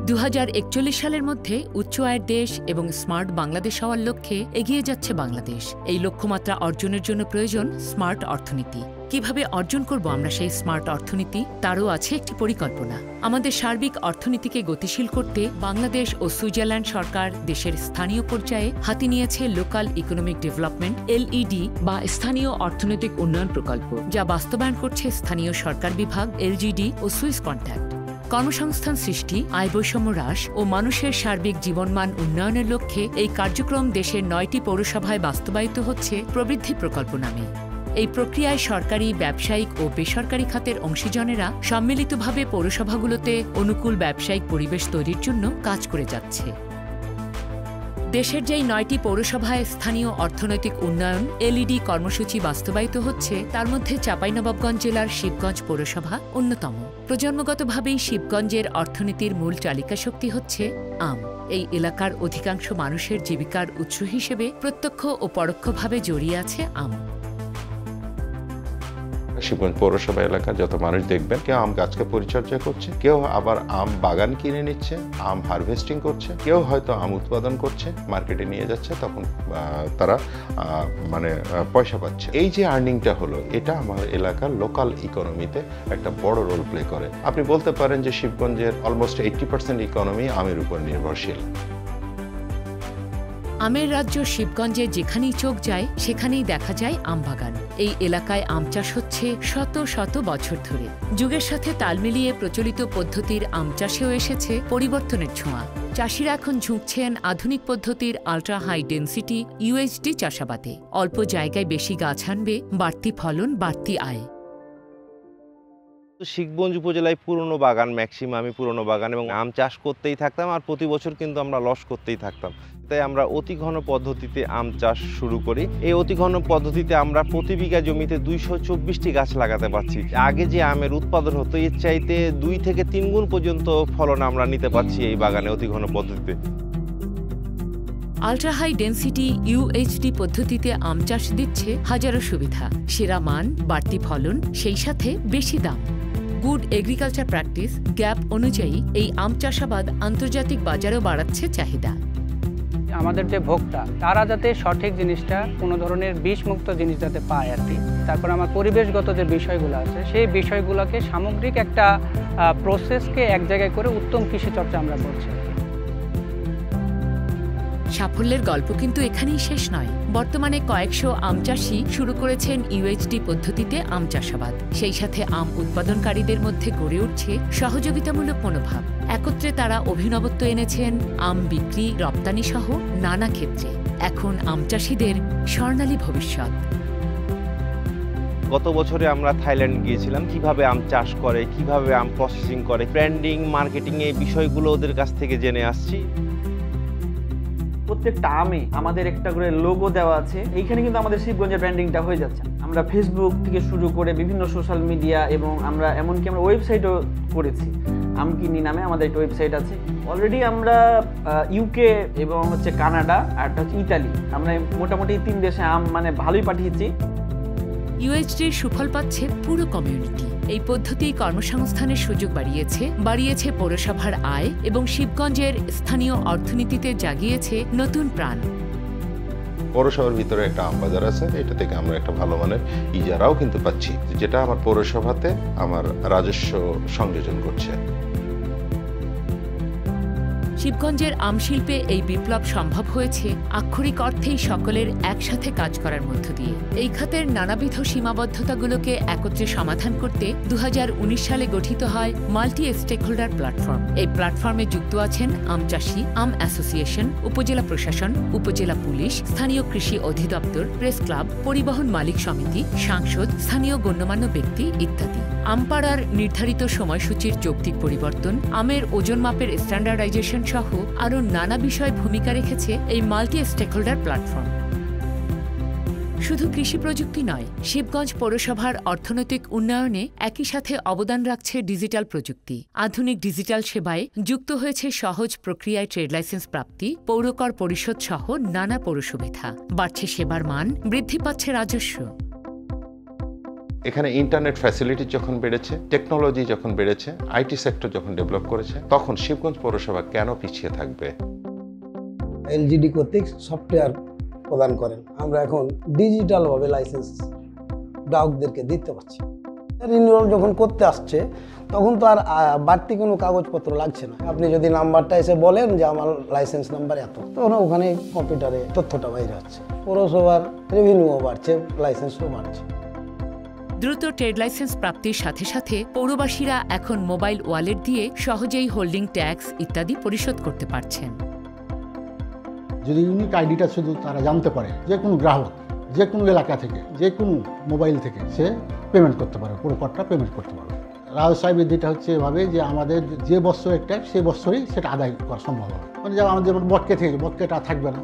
2041 সালের মধ্যে উচ্চ আয়ের দেশ এবং স্মার্ট বাংলাদেশ হওয়ার লক্ষ্যে এগিয়ে যাচ্ছে বাংলাদেশ। এই লক্ষ্যমাত্রা অর্জনের জন্য প্রয়োজন স্মার্ট অর্থনীতি। কিভাবে অর্জন করব আমরা সেই স্মার্ট অর্থনীতি, তারও আছে একটি পরিকল্পনা। আমাদের সার্বিক অর্থনীতিকে গতিশীল করতে বাংলাদেশ ও সুইজারল্যান্ড সরকার দেশের স্থানীয় পর্যায়ে হাতে নিয়েছে লোকাল ইকোনমিক ডেভেলপমেন্ট (LED) বা স্থানীয় অর্থনৈতিক উন্নয়ন প্রকল্প, যা বাস্তবায়ন করছে স্থানীয় সরকার বিভাগ (LGD) ও সুইস কন্ট্যাক্ট। কর্মসংস্থান সৃষ্টি, আয় বৈষম্য হ্রাস ও মানুষের সার্বিক জীবনমান উন্নয়নের লক্ষ্যে এই কার্যক্রম দেশের 9টি পৌরসভায় বাস্তবায়িত হচ্ছে প্রবৃদ্ধি প্রকল্প নামে। এই প্রক্রিয়ায় সরকারি, ব্যবসায়িক ও বেসরকারি খাতের অংশীজনেরা সম্মিলিতভাবে পৌরসভাগুলোতে অনুকূল ব্যবসায়িক পরিবেশ তৈরির জন্য কাজ করে যাচ্ছে। দেশের যেই 9টি পৌরসভায় স্থানীয় অর্থনৈতিক উন্নয়ন (LED) কর্মসূচি বাস্তবায়িত হচ্ছে, তার মধ্যে চাঁপাইনবাবগঞ্জ জেলার শিবগঞ্জ পৌরসভা অন্যতম। প্রজন্মগতভাবেই শিবগঞ্জের অর্থনীতির মূল চালিকা শক্তি হচ্ছে আম। এই এলাকার অধিকাংশ মানুষের জীবিকার উৎস হিসেবে প্রত্যক্ষ ও পরোক্ষভাবে জড়িয়ে আছে আম। শিবগঞ্জ পৌরসভা এলাকা যত মানুষ দেখবেন, কেউ আম গাছকে পরিচর্যা করছে, কেউ আবার আম বাগান কিনে নিচ্ছে, আম হারভেস্টিং করছে, কেউ হয়তো আম উৎপাদন করছে, মার্কেটে নিয়ে যাচ্ছে, তখন তারা পয়সা পাচ্ছে। এই যে আর্নিংটা হলো, এটা আমার এলাকার লোকাল ইকোনমিতে একটা বড় রোল প্লে করে। আপনি বলতে পারেন যে শিবগঞ্জের অলমোস্ট 80% ইকোনমি আমের উপর নির্ভরশীল। আমের রাজ্য শিবগঞ্জে যেখানেই চোখ যায় সেখানেই দেখা যায় আমবাগান। এই এলাকায় আম চাষ হচ্ছে শত শত বছর ধরে। যুগের সাথে তাল মিলিয়ে প্রচলিত পদ্ধতির আম চাষেও এসেছে পরিবর্তনের ছোঁয়া। চাষিরা এখন ঝুঁকছেন আধুনিক পদ্ধতির আল্ট্রা হাই ডেন্সিটি UHD চাষাবাদে। অল্প জায়গায় বেশি গাছ আনবে, বাড়তি ফলন, বাড়তি আয়। শিবগঞ্জ উপজেলায় পুরনো বাগান, ম্যাক্সিমামই পুরনো বাগান, এবং আম চাষ করতেই থাকতাম, আর প্রতি বছর কিন্তু আমরা লস করতেই থাকতাম। তাই আমরা অতি ঘন পদ্ধতিতে আম চাষ শুরু করি। এই অতি ঘন পদ্ধতিতে আমরা প্রতি বিঘা জমিতে 224টি গাছ লাগাতে পারছি। আগে যে আমের উৎপাদন হতো, এর চাইতে 2 থেকে 3 গুণ পর্যন্ত ফলন আমরা নিতে পারছি এই বাগানে অতি ঘন পদ্ধতিতে। আল্ট্রা হাই ডেন্সিটি UHD পদ্ধতিতে আম চাষ দিচ্ছে হাজারো সুবিধা: সেরা মান, বাড়তি ফলন, সেই সাথে বেশি দাম। গুড এগ্রিকালচার প্র্যাকটিস গ্যাপ অনুযায়ী এই আম চাষাবাদ আন্তর্জাতিক বাজারেও বাড়াচ্ছে চাহিদা। আমাদের যে ভোক্তা, তারা যাতে সঠিক জিনিসটা, কোনো ধরনের বিষমুক্ত জিনিস যাতে পায় আর কি। তারপর আমার পরিবেশগত যে বিষয়গুলো আছে, সেই বিষয়গুলোকে সামগ্রিক একটা প্রসেসকে এক জায়গায় করে উত্তম কৃষি চর্চা আমরা করছি। সাফল্যের গল্প কিন্তু এখানেই শেষ নয়। বর্তমানে কয়েকশো আম চাষি শুরু করেছেন UHD পদ্ধতিতে আম চাষাবাদ। সেই সাথে আম উৎপাদনকারীদের মধ্যে গড়ে উঠছে সহযোগিতামূলক মনোভাব। একত্রে তারা অভিনবত্ব এনেছেন আম বিক্রি, রপ্তানি সহ নানা ক্ষেত্রে। এখন আম চাষিদের স্বর্ণালী ভবিষ্যৎ। গত বছরে আমরা থাইল্যান্ড গিয়েছিলাম, কিভাবে আম চাষ করে, কিভাবে আম প্রসেসিং করে, ব্র্যান্ডিং, মার্কেটিং, এই বিষয়গুলো ওদের কাছ থেকে জেনে আসছি। প্রত্যেকটা আমে আমাদের একটা করে লোগো দেওয়া আছে। এইখানে কিন্তু আমাদের শিবগঞ্জের ব্র্যান্ডিংটা হয়ে যাচ্ছে। আমরা ফেসবুক থেকে শুরু করে বিভিন্ন সোশ্যাল মিডিয়া, এবং আমরা এমনকি আমরা ওয়েবসাইটও করেছি। আমকিনি নামে আমাদের একটা ওয়েবসাইট আছে। অলরেডি আমরা UK এবং কানাডা আর ইতালি, আমরা মোটামুটি 3 দেশে আম ভালোই পাঠিয়েছি। UHDর সুফল পাচ্ছে পুরো কমিউনিটি। এই পদ্ধতি কর্মসংস্থানের সুযোগ বাড়িয়েছে পৌরসভার আয় এবং শিবগঞ্জের স্থানীয় অর্থনীতিতে জাগিয়েছে নতুন প্রাণ। পৌরসভার ভিতরে একটা আম বাজার আছে, এটা থেকে আমরা একটা ভালো মানের ইজারাও কিন্তু পাচ্ছি, যেটা আমার পৌরসভাতে আমার রাজস্ব সংযোজন করছে। শিবগঞ্জের আমশিল্পে এই বিপ্লব সম্ভব হয়েছে আক্ষরিক অর্থেই সকলের একসাথে কাজ করার মধ্য দিয়ে। এই খাতের নানাবিধ সীমাবদ্ধতাগুলোকে একত্রে সমাধান করতে 2019 সালে গঠিত হয় মাল্টি স্টেকহোল্ডার প্ল্যাটফর্ম। এই প্ল্যাটফর্মে যুক্ত আছেন আম চাষি, আম অ্যাসোসিয়েশন, উপজেলা প্রশাসন, উপজেলা পুলিশ, স্থানীয় কৃষি অধিদপ্তর, প্রেস ক্লাব, পরিবহন মালিক সমিতি, সাংসদ, স্থানীয় গণ্যমান্য ব্যক্তি ইত্যাদি। আমপাড়ার নির্ধারিত সময়সূচির যৌক্তিক পরিবর্তন, আমের ওজন মাপের স্ট্যান্ডার্ডাইজেশন সহ আরও নানা বিষয়ে ভূমিকা রেখেছে এই মাল্টি স্টেকহোল্ডার প্ল্যাটফর্ম। শুধু কৃষি প্রযুক্তি নয়, শিবগঞ্জ পৌরসভার অর্থনৈতিক উন্নয়নে একই সাথে অবদান রাখছে ডিজিটাল প্রযুক্তি। আধুনিক ডিজিটাল সেবায় যুক্ত হয়েছে সহজ প্রক্রিয়ায় ট্রেড লাইসেন্স প্রাপ্তি, পৌরকর পরিশোধ সহ নানা পৌরসুবিধা। বাড়ছে সেবার মান, বৃদ্ধি পাচ্ছে রাজস্ব। এখানে ইন্টারনেট ফ্যাসিলিটি যখন বেড়েছে, টেকনোলজি যখন বেড়েছে, আইটি সেক্টর যখন ডেভেলপ করেছে, তখন শিবগঞ্জ পৌরসভা কেন পিছিয়ে থাকবে? এলজিডি কর্তৃক সফটওয়্যার প্রদান করেন, আমরা এখন ডিজিটালভাবে লাইসেন্স গ্রাহকদেরকে দিতে পারছি। রিনিউয়াল যখন করতে আসছে তখন তো আর বাড়তি কোনো কাগজপত্র লাগছে না। আপনি যদি নাম্বারটা এসে বলেন যে আমার লাইসেন্স নাম্বার এত, তখন ওখানে কম্পিউটারে তথ্যটা বাইরে হচ্ছে। পৌরসভার রেভিনিউও বাড়ছে, লাইসেন্সও বাড়ছে। দ্রুত ট্রেড লাইসেন্স প্রাপ্তির সাথে সাথে পৌরবাসীরা এখন মোবাইল ওয়ালেট দিয়ে সহজেই হোল্ডিং ট্যাক্স ইত্যাদি পরিশোধ করতে পারছেন। যদি ইউনিক আইডিটা শুধু তারা জানতে পারে, যে কোনো গ্রাহক যে কোনো এলাকা থেকে যে কোনো মোবাইল থেকে সে পেমেন্ট করতে পারে, পুরো করটা পেমেন্ট করতে পারবে। রাজস্ব বৃদ্ধিটা হচ্ছে এভাবে যে আমাদের যে বৎসরের ট্যাক্স সেই বৎসরেই সেটা আদায় করা সম্ভব হবে। মানে যেমন আমাদের যেমন বটকে থেকে বটকেটা থাকবে না।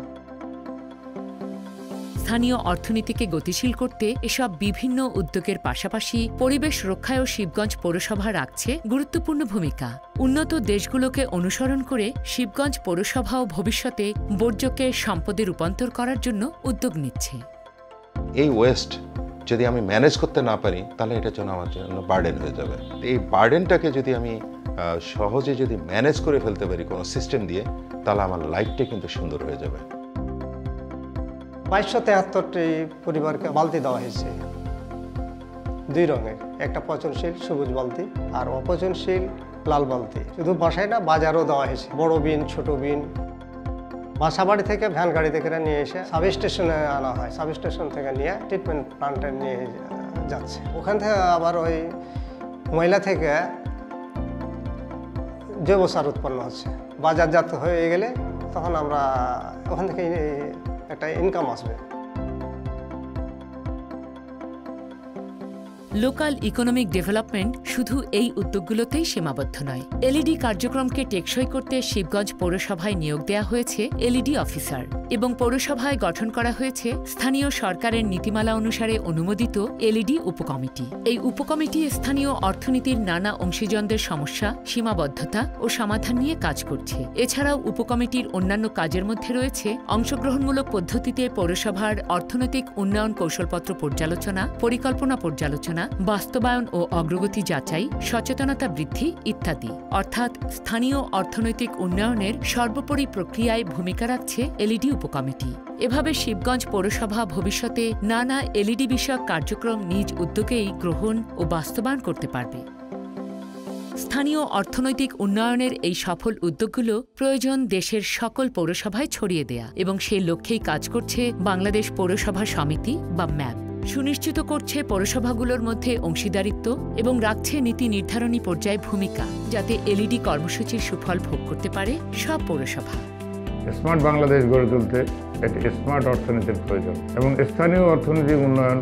স্থানীয় অর্থনীতিকে গতিশীল করতে এসব বিভিন্ন উদ্যোগের পাশাপাশি পরিবেশ রক্ষায়ও শিবগঞ্জ পৌরসভা রাখছে গুরুত্বপূর্ণ ভূমিকা। উন্নত দেশগুলোকে অনুসরণ করে শিবগঞ্জ পৌরসভাও ভবিষ্যতে বর্জ্যকে সম্পদে রূপান্তর করার জন্য উদ্যোগ নিচ্ছে। এই ওয়েস্ট যদি আমি ম্যানেজ করতে না পারি তাহলে এটার জন্য আমার জন্য বার্ডেন হয়ে যাবে। এই বার্ডেনটাকে যদি আমি সহজে যদি ম্যানেজ করে ফেলতে পারি কোনো সিস্টেম দিয়ে, তাহলে আমার লাইফটা কিন্তু সুন্দর হয়ে যাবে। ২২৭৩টি পরিবারকে বালতি দেওয়া হয়েছে, 2 রঙের, একটা পচনশীল সবুজ বালতি আর অপচনশীল লাল বালতি। শুধু বাসায় না, বাজারও দেওয়া হয়েছে, বড় বিন ছোট বিন। বাসাবাড়ি থেকে ভ্যান গাড়ি থেকে নিয়ে এসে সাব স্টেশনে আনা হয়, সাব স্টেশন থেকে নিয়ে ট্রিটমেন্ট প্লান্টে নিয়ে যাচ্ছে। ওখান থেকে আবার ওই ময়লা থেকে জৈব সার উৎপন্ন হচ্ছে। বাজারজাত হয়ে গেলে তখন আমরা ওখান থেকে একটা ইনকাম আসবে। লোকাল ইকোনমিক ডেভেলপমেন্ট শুধু এই উদ্যোগগুলোতেই সীমাবদ্ধ নয়। এলইডি কার্যক্রমকে টেকসই করতে শিবগঞ্জ পৌরসভায় নিয়োগ দেওয়া হয়েছে এলইডি অফিসার এবং পৌরসভায় গঠন করা হয়েছে স্থানীয় সরকারের নীতিমালা অনুসারে অনুমোদিত এলইডি উপকমিটি। এই উপকমিটি স্থানীয় অর্থনীতির নানা অংশীজনদের সমস্যা, সীমাবদ্ধতা ও সমাধান নিয়ে কাজ করছে। এছাড়াও উপকমিটির অন্যান্য কাজের মধ্যে রয়েছে অংশগ্রহণমূলক পদ্ধতিতে পৌরসভার অর্থনৈতিক উন্নয়ন কৌশলপত্র পর্যালোচনা, পরিকল্পনা পর্যালোচনা, বাস্তবায়ন ও অগ্রগতি যাচাই, সচেতনতা বৃদ্ধি ইত্যাদি। অর্থাৎ স্থানীয় অর্থনৈতিক উন্নয়নের সর্বোপরি প্রক্রিয়ায় ভূমিকা রাখছে এলইডি উপকমিটি। এভাবে শিবগঞ্জ পৌরসভা ভবিষ্যতে নানা এলইডি বিষয়ক কার্যক্রম নিজ উদ্যোগেই গ্রহণ ও বাস্তবায়ন করতে পারবে। স্থানীয় অর্থনৈতিক উন্নয়নের এই সফল উদ্যোগগুলো প্রয়োজন দেশের সকল পৌরসভায় ছড়িয়ে দেয়া এবং সেই লক্ষ্যেই কাজ করছে বাংলাদেশ পৌরসভা সমিতি বা ম্যাপ। সুনিশ্চিত করছে পৌরসভাগুলোর মধ্যে অংশীদারিত্ব এবং রাখছে নীতি নির্ধারণী পর্যায়ে ভূমিকা, যাতে এলইডি কর্মসূচির সুফল ভোগ করতে পারে সব পৌরসভা। স্মার্ট বাংলাদেশ গড়ে তুলতে একটি স্মার্ট অর্থনীতির প্রয়োজন এবং স্থানীয় অর্থনৈতিক উন্নয়ন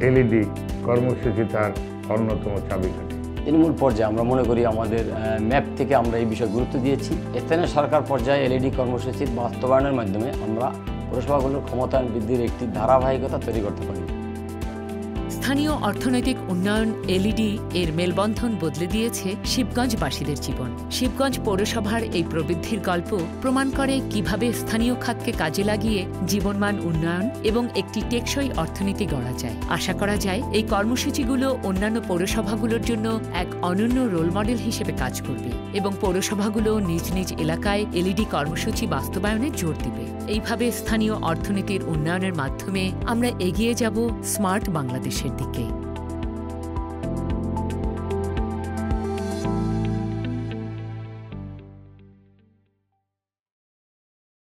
এলইডি কর্মসূচি তার অন্যতম চাবিকাঠি। তৃণমূল পর্যায়ে আমরা মনে করি আমাদের ম্যাপ থেকে আমরা এই বিষয়ে গুরুত্ব দিয়েছি। স্থানীয় সরকার পর্যায়ে এলইডি কর্মসূচির বাস্তবায়নের মাধ্যমে আমরা পৌরসভাগুলোর ক্ষমতায়ন বৃদ্ধির একটি ধারাবাহিকতা তৈরি করতে পারি। স্থানীয় অর্থনৈতিক উন্নয়ন এলইডি এর মেলবন্ধন বদলে দিয়েছে শিবগঞ্জবাসীদের জীবন। শিবগঞ্জ পৌরসভার এই প্রবৃদ্ধির গল্প প্রমাণ করে কিভাবে স্থানীয় খাতকে কাজে লাগিয়ে জীবনমান উন্নয়ন এবং একটি টেকসই অর্থনীতি গড়া যায়। আশা করা যায় এই কর্মসূচিগুলো অন্যান্য পৌরসভাগুলোর জন্য এক অনন্য রোল মডেল হিসেবে কাজ করবে এবং পৌরসভাগুলো নিজ নিজ এলাকায় এলইডি কর্মসূচি বাস্তবায়নে জোর দিবে। এইভাবে স্থানীয় অর্থনীতির উন্নয়নের মাধ্যমে আমরা এগিয়ে যাব স্মার্ট বাংলাদেশের দিকে।